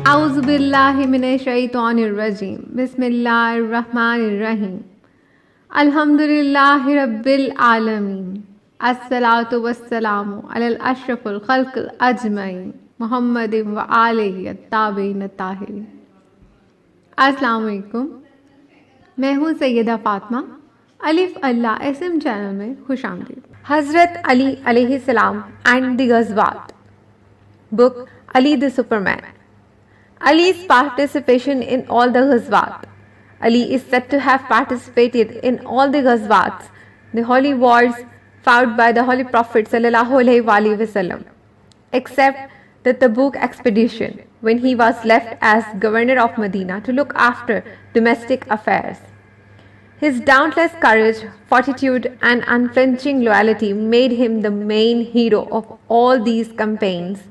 اعوذ باللہ من الشیطان الرجیم بسم اللہ الرحمن الرحیم الحمد للہ رب العالمین الصلاۃ والسلام علی اشرف الخلق اجمعین محمد و آلہ الطاہرین الطاہرین۔ السلام علیکم، میں ہوں سیدہ فاطمہ۔ الف اللہ اسم چینل میں خوش آمدید۔ حضرت علی علیہ السلام اینڈ دی غزوات، book Ali the Superman. Ali's participation in all the ghazwat. Ali is said to have participated in all the ghazwats, the holy wars fought by the Holy Prophet ﷺ, except the Tabuk expedition, when he was left as governor of Medina to look after domestic affairs. His dauntless courage, fortitude, and unflinching loyalty made him the main hero of all these campaigns,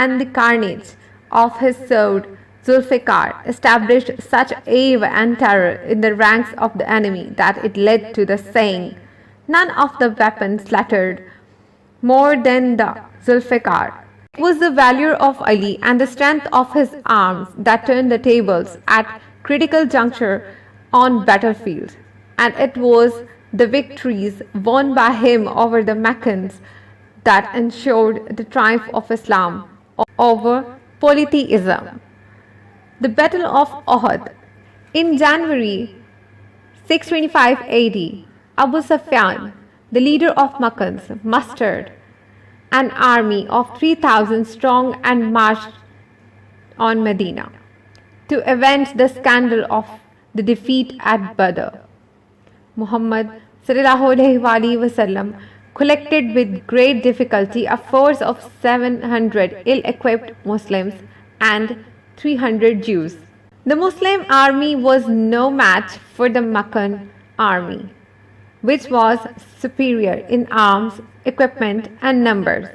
and the carnage of his sword, Zulfikar, established such awe and terror in the ranks of the enemy that it led to the saying, "None of the weapons slattered more than the Zulfikar." It was the valor of Ali and the strength of his arms that turned the tables at critical juncture on battlefields, and it was the victories won by him over the Meccans that ensured the triumph of Islam over polytheism. The Battle of Uhud. In January 625 AD, Abu Sufyan, the leader of Meccans, mustered an army of 3,000 strong and marched on Medina to avenge the scandal of the defeat at Badr. Muhammad sallallahu alaihi wasallam collected with great difficulty a force of 700 ill-equipped Muslims and 300 Jews. The Muslim army was no match for the Meccan army, which was superior in arms, equipment, and numbers.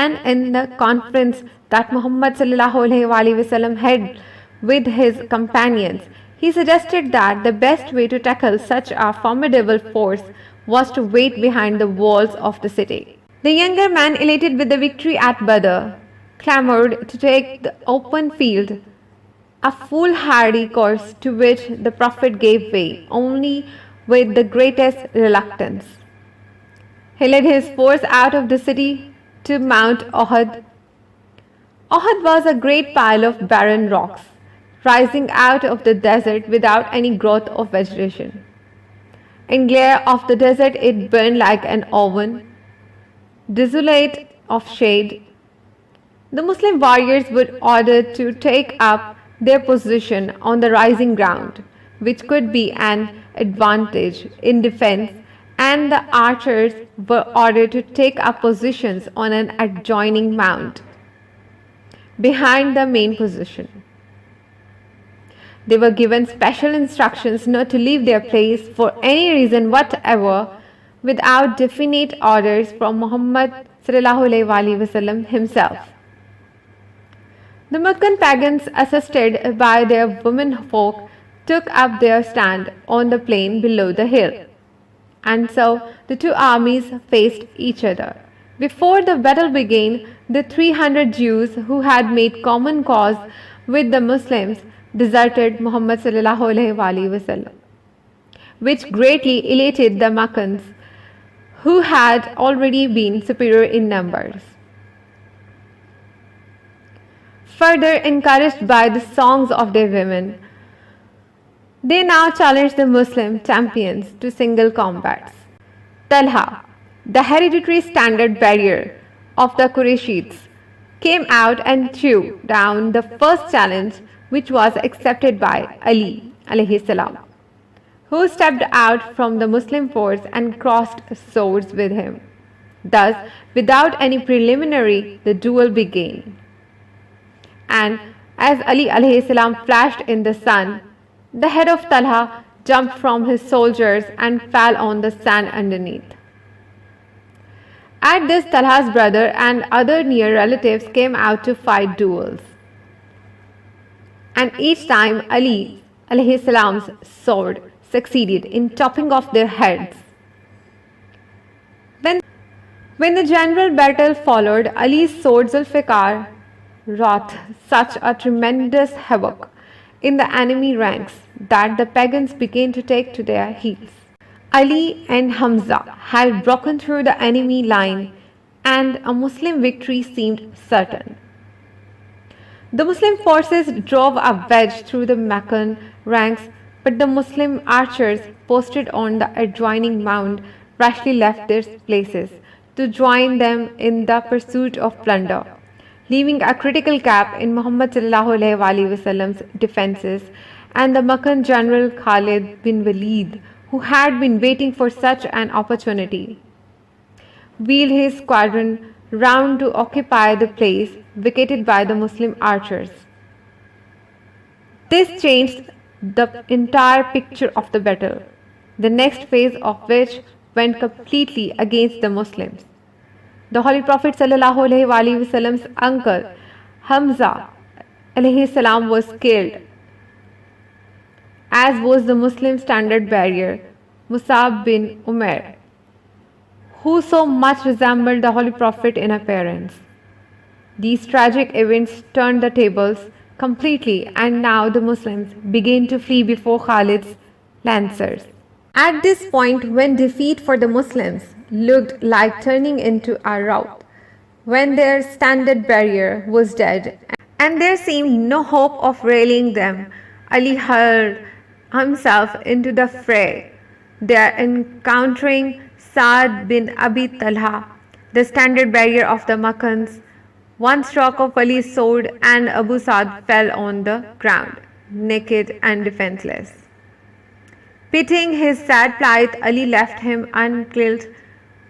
And in the conference that Muhammad sallallahu alaihi wasallam had with his companions, he suggested that the best way to tackle such a formidable force was to wait behind the walls of the city. The younger man, elated with the victory at Badr, clamored to take the open field, a foolhardy course to which the Prophet gave way only with the greatest reluctance. He led his force out of the city to Mount Uhud. Uhud was a great pile of barren rocks, rising out of the desert without any growth of vegetation. In glare of the desert, it burned like an oven, desolate of shade. The Muslim warriors were ordered to take up their position on the rising ground, which could be an advantage in defense, and the archers were ordered to take up positions on an adjoining mount behind the main position. They were given special instructions not to leave their place for any reason whatever without definite orders from Muhammad sallallahu alaihi wasallam himself. The Meccan pagans, assisted by their womenfolk, took up their stand on the plain below the hill, and so the two armies faced each other. Before the battle began, the 300 Jews who had made common cause with the Muslims deserted Muhammad sallallahu alaihi wasallam, which greatly elated the Meccans, who had already been superior in numbers. Further encouraged by the songs of their women, they now challenged the Muslim champions to single combats. Talha, the hereditary standard bearer of the Qurayshites, came out and threw down the first challenge, which was accepted by Ali alayhi salam, who stepped out from the Muslim force and crossed swords with him. Thus, without any preliminary, the duel began. And as Ali alayhi salam flashed in the sun, the head of Talha jumped from his soldiers and fell on the sand underneath. At this, Talha's brother and other near relatives came out to fight duels. And each time Ali alayhi salam's sword succeeded in chopping off their heads. When the general battle followed, Ali's sword Zulfikar wrought such a tremendous havoc in the enemy ranks that the pagans began to take to their heels. Ali and Hamza had broken through the enemy line, and a Muslim victory seemed certain. The Muslim forces drove a wedge through the Meccan ranks, but the Muslim archers posted on the adjoining mound rashly left their places to join them in the pursuit of plunder, leaving a critical gap in Muhammad ﷺ's defenses, and the Meccan general Khalid bin Walid, who had been waiting for such an opportunity, wheeled his squadron round to occupy the place vacated by the Muslim archers. This changed the entire picture of the battle, the next phase of which went completely against the Muslims. The Holy Prophet ﷺ's uncle Hamza ﷺ was killed, as was the Muslim standard bearer Musab bin Umair, who so much resembled the Holy Prophet in appearance. These tragic events turned the tables completely, and now the Muslims began to flee before Khalid's lancers. At this point, when defeat for the Muslims looked like turning into a rout, when their standard bearer was dead, and there seemed no hope of rallying them, Ali hurled himself into the fray, there encountering Sa'd bin Abi Talha, the standard bearer of the Meccans. One stroke of Ali's sword and Abu Sa'd fell on the ground, naked and defenseless. Pitying his sad plight, Ali left him unkilled,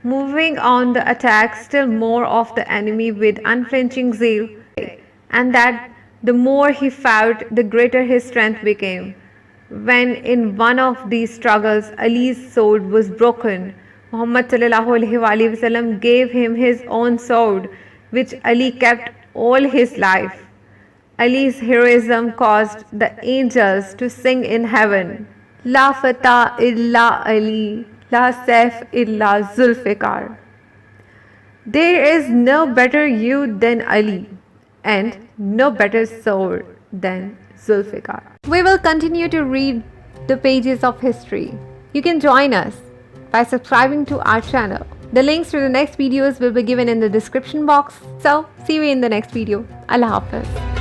moving on the attack still more of the enemy with unflinching zeal, and that the more he fought, the greater his strength became. When in one of these struggles Ali's sword was broken, Muhammad ﷺ gave him his own sword, which Ali kept all his life. Ali's heroism caused the angels to sing in heaven, La Fatah illa Ali, La Saif illa Zulfikar. There is no better youth than Ali, and no better sword than Zulfikar. We will continue to read the pages of history. You can join us by subscribing to our channel. The links to the next videos will be given in the description box. So, see you in the next video. Allah Hafiz.